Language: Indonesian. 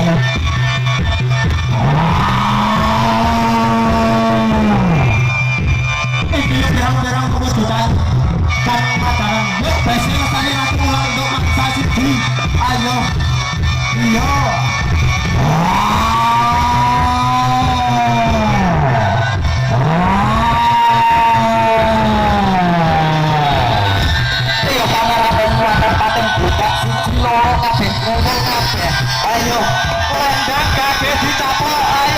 Iki berang-berang kebutuhan kan makanan. Yuk, besi tadi nanti pulang untuk maksa siji. Ayo, iya. Iya, kamera penguatan paten buka siji loro kabeh ngomong kabeh. Ayo, rendang kabeh dicapok.